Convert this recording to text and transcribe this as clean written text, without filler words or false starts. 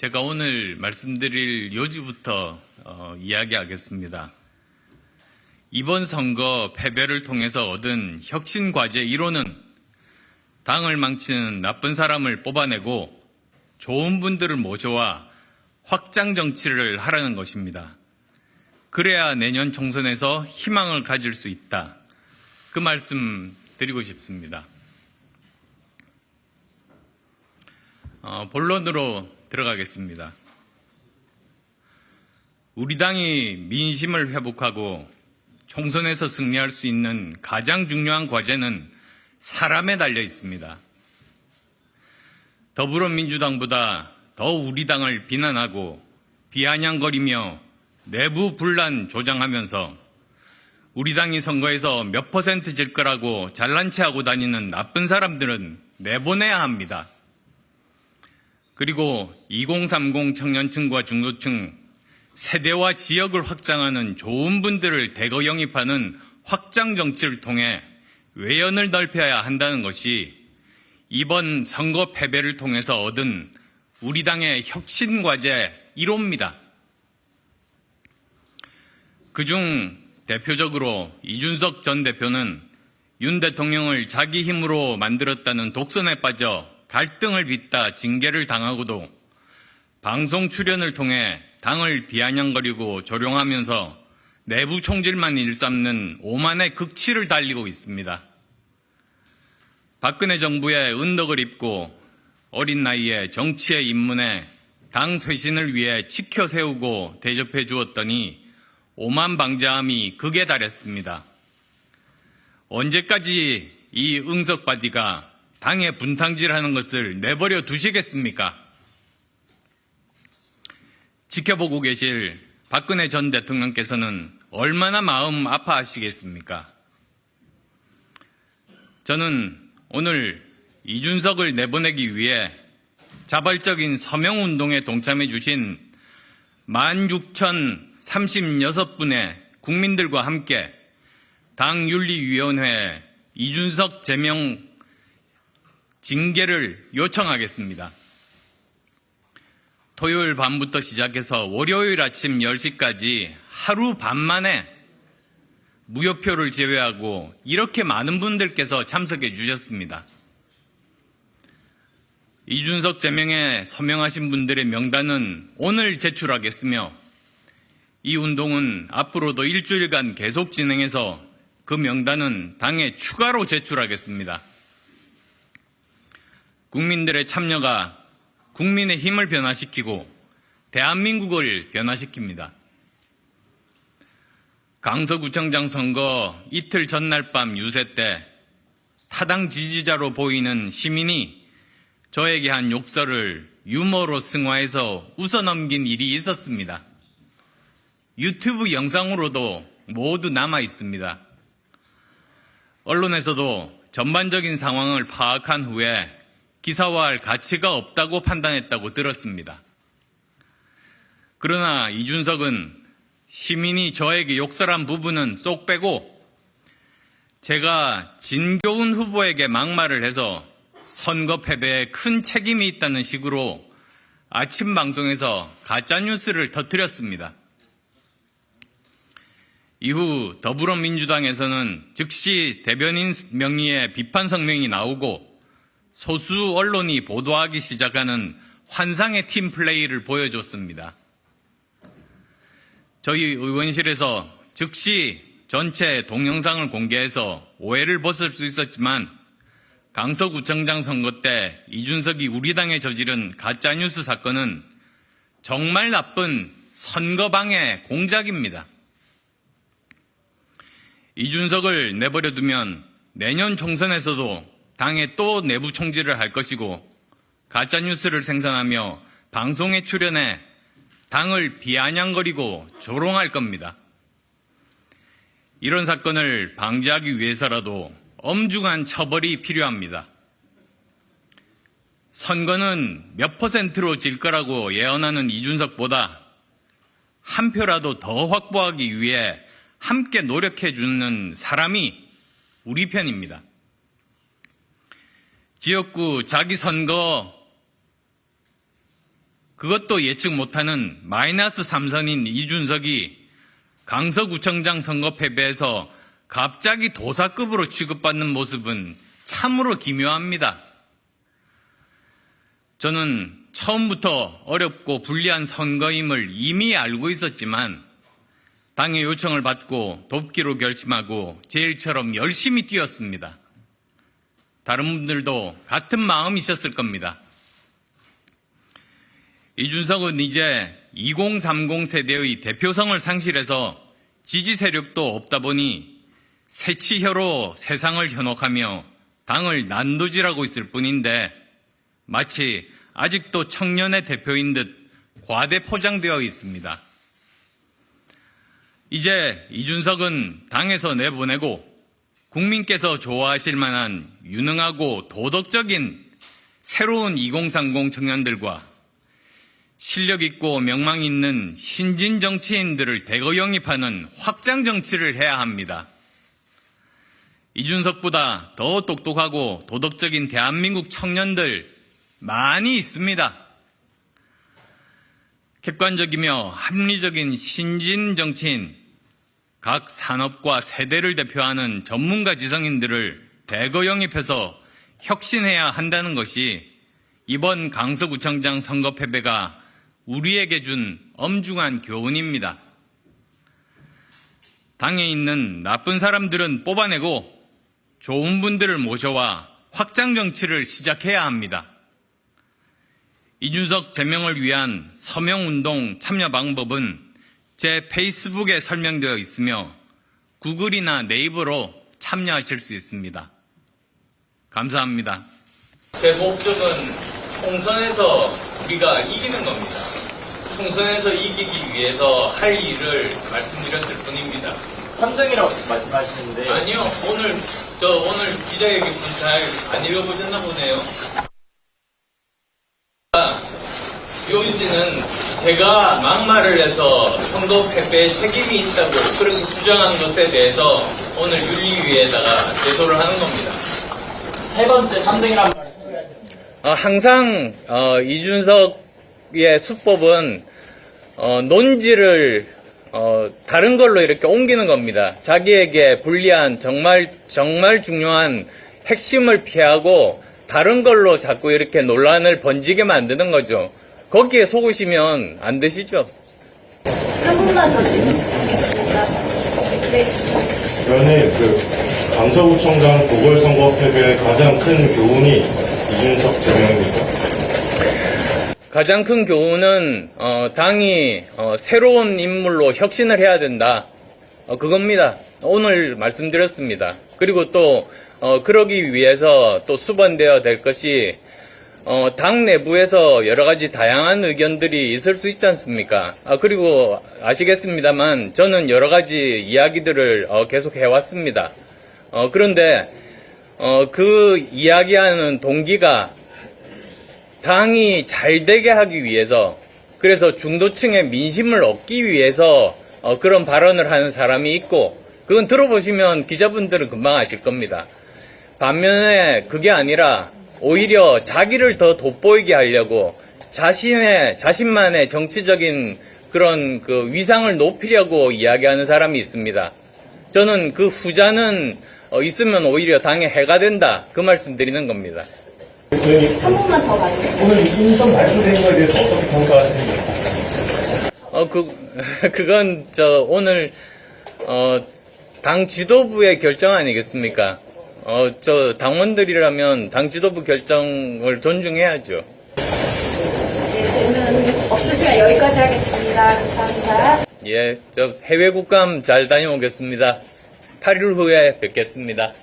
제가 오늘 말씀드릴 요지부터 이야기하겠습니다. 이번 선거 패배를 통해서 얻은 혁신과제 1호는 당을 망치는 나쁜 사람을 뽑아내고 좋은 분들을 모셔와 확장 정치를 하라는 것입니다. 그래야 내년 총선에서 희망을 가질 수 있다. 그 말씀 드리고 싶습니다. 본론으로 들어가겠습니다. 우리 당이 민심을 회복하고 총선에서 승리할 수 있는 가장 중요한 과제는 사람에 달려 있습니다. 더불어민주당보다 더 우리 당을 비난하고 비아냥거리며 내부 분란 조장하면서 우리 당이 선거에서 몇 % 질 거라고 잘난 체하고 다니는 나쁜 사람들은 내보내야 합니다. 그리고 2030 청년층과 중도층, 세대와 지역을 확장하는 좋은 분들을 대거 영입하는 확장 정치를 통해 외연을 넓혀야 한다는 것이 이번 선거 패배를 통해서 얻은 우리 당의 혁신과제 1호입니다. 그중 대표적으로 이준석 전 대표는 윤 대통령을 자기 힘으로 만들었다는 독선에 빠져 갈등을 빚다 징계를 당하고도 방송 출연을 통해 당을 비아냥거리고 조롱하면서 내부 총질만 일삼는 오만의 극치를 달리고 있습니다. 박근혜 정부의 은덕을 입고 어린 나이에 정치에 입문해 당 쇄신을 위해 지켜 세우고 대접해 주었더니 오만 방자함이 극에 달했습니다. 언제까지 이 응석바디가 당의 분탕질하는 것을 내버려 두시겠습니까? 지켜보고 계실 박근혜 전 대통령께서는 얼마나 마음 아파하시겠습니까? 저는 오늘 이준석을 내보내기 위해 자발적인 서명운동에 동참해 주신 16,036분의 국민들과 함께 당윤리위원회에 이준석 제명 징계를 요청하겠습니다. 토요일 밤부터 시작해서 월요일 아침 10시까지 하루 반 만에 무효표를 제외하고 이렇게 많은 분들께서 참석해 주셨습니다. 이준석 제명에 서명하신 분들의 명단은 오늘 제출하겠으며 이 운동은 앞으로도 일주일간 계속 진행해서 그 명단은 당에 추가로 제출하겠습니다. 국민들의 참여가 국민의 힘을 변화시키고 대한민국을 변화시킵니다. 강서구청장 선거 이틀 전날 밤 유세 때 타당 지지자로 보이는 시민이 저에게 한 욕설을 유머로 승화해서 웃어넘긴 일이 있었습니다. 유튜브 영상으로도 모두 남아 있습니다. 언론에서도 전반적인 상황을 파악한 후에 기사화할 가치가 없다고 판단했다고 들었습니다. 그러나 이준석은 시민이 저에게 욕설한 부분은 쏙 빼고 제가 진교훈 후보에게 막말을 해서 선거 패배에 큰 책임이 있다는 식으로 아침 방송에서 가짜뉴스를 터뜨렸습니다. 이후 더불어민주당에서는 즉시 대변인 명의의 비판 성명이 나오고 소수 언론이 보도하기 시작하는 환상의 팀플레이를 보여줬습니다. 저희 의원실에서 즉시 전체 동영상을 공개해서 오해를 벗을 수 있었지만 강서구청장 선거 때 이준석이 우리 당에 저지른 가짜뉴스 사건은 정말 나쁜 선거방해 공작입니다. 이준석을 내버려두면 내년 총선에서도 당에 또 내부 총질을 할 것이고 가짜뉴스를 생산하며 방송에 출연해 당을 비아냥거리고 조롱할 겁니다. 이런 사건을 방지하기 위해서라도 엄중한 처벌이 필요합니다. 선거는 몇 %로 질 거라고 예언하는 이준석보다 한 표라도 더 확보하기 위해 함께 노력해 주는 사람이 우리 편입니다. 지역구 자기 선거 그것도 예측 못하는 마이너스 3선인 이준석이 강서구청장 선거 패배에서 갑자기 도사급으로 취급받는 모습은 참으로 기묘합니다. 저는 처음부터 어렵고 불리한 선거임을 이미 알고 있었지만 당의 요청을 받고 돕기로 결심하고 제 일처럼 열심히 뛰었습니다. 다른 분들도 같은 마음이셨을 겁니다. 이준석은 이제 2030 세대의 대표성을 상실해서 지지 세력도 없다 보니 새치혀로 세상을 현혹하며 당을 난도질하고 있을 뿐인데 마치 아직도 청년의 대표인 듯 과대 포장되어 있습니다. 이제 이준석은 당에서 내보내고 국민께서 좋아하실 만한 유능하고 도덕적인 새로운 2030 청년들과 실력 있고 명망 있는 신진 정치인들을 대거 영입하는 확장 정치를 해야 합니다. 이준석보다 더 똑똑하고 도덕적인 대한민국 청년들 많이 있습니다. 객관적이며 합리적인 신진 정치인, 각 산업과 세대를 대표하는 전문가 지성인들을 대거 영입해서 혁신해야 한다는 것이 이번 강서구청장 선거 패배가 우리에게 준 엄중한 교훈입니다. 당에 있는 나쁜 사람들은 뽑아내고 좋은 분들을 모셔와 확장 정치를 시작해야 합니다. 이준석 제명을 위한 서명운동 참여 방법은 제 페이스북에 설명되어 있으며 구글이나 네이버로 참여하실 수 있습니다. 감사합니다. 제 목적은 총선에서 우리가 이기는 겁니다. 총선에서 이기기 위해서 할 일을 말씀드렸을 뿐입니다. 삼성이라고 말씀하시는데 아니요, 오늘 기자회견 잘 안 읽어보셨나 보네요. 요지는 제가 막말을 해서 선거 패배에 책임이 있다고 그렇게 주장한 것에 대해서 오늘 윤리위에다가 제소를 하는 겁니다. 세 번째 3등이라는 말을 해야 됩니다. 항상 이준석의 수법은 논지를 다른 걸로 이렇게 옮기는 겁니다. 자기에게 불리한 정말 중요한 핵심을 피하고 다른 걸로 자꾸 이렇게 논란을 번지게 만드는 거죠. 거기에 속으시면 안 되시죠. 한 분만 더 질문드리겠습니다. 네. 위원님, 강서구청장 보궐선거 패배의 가장 큰 교훈이 이준석 제명입니까? 가장 큰 교훈은 당이 새로운 인물로 혁신을 해야 된다. 그겁니다. 오늘 말씀드렸습니다. 그리고 또 그러기 위해서 또 수반되어야 될 것이 당 내부에서 여러 가지 다양한 의견들이 있을 수 있지 않습니까? 그리고 아시겠습니다만 저는 여러 가지 이야기들을 계속 해왔습니다. 그런데 그 이야기하는 동기가 당이 잘 되게 하기 위해서, 그래서 중도층의 민심을 얻기 위해서 그런 발언을 하는 사람이 있고, 그건 들어보시면 기자분들은 금방 아실 겁니다. 반면에 그게 아니라 오히려 자기를 더 돋보이게 하려고 자신만의 정치적인 그런 그 위상을 높이려고 이야기하는 사람이 있습니다. 저는 그 후자는 있으면 오히려 당에 해가 된다. 그 말씀 드리는 겁니다. 한 번만 더 말해주세요. 오늘 이준석 말씀드린 거에 대해서 어떻게 평가하십니까? 그건 오늘 당 지도부의 결정 아니겠습니까? 당원들이라면 당 지도부 결정을 존중해야죠. 네, 질문 없으시면 여기까지 하겠습니다. 감사합니다. 예, 해외 국감 잘 다녀오겠습니다. 8일 후에 뵙겠습니다.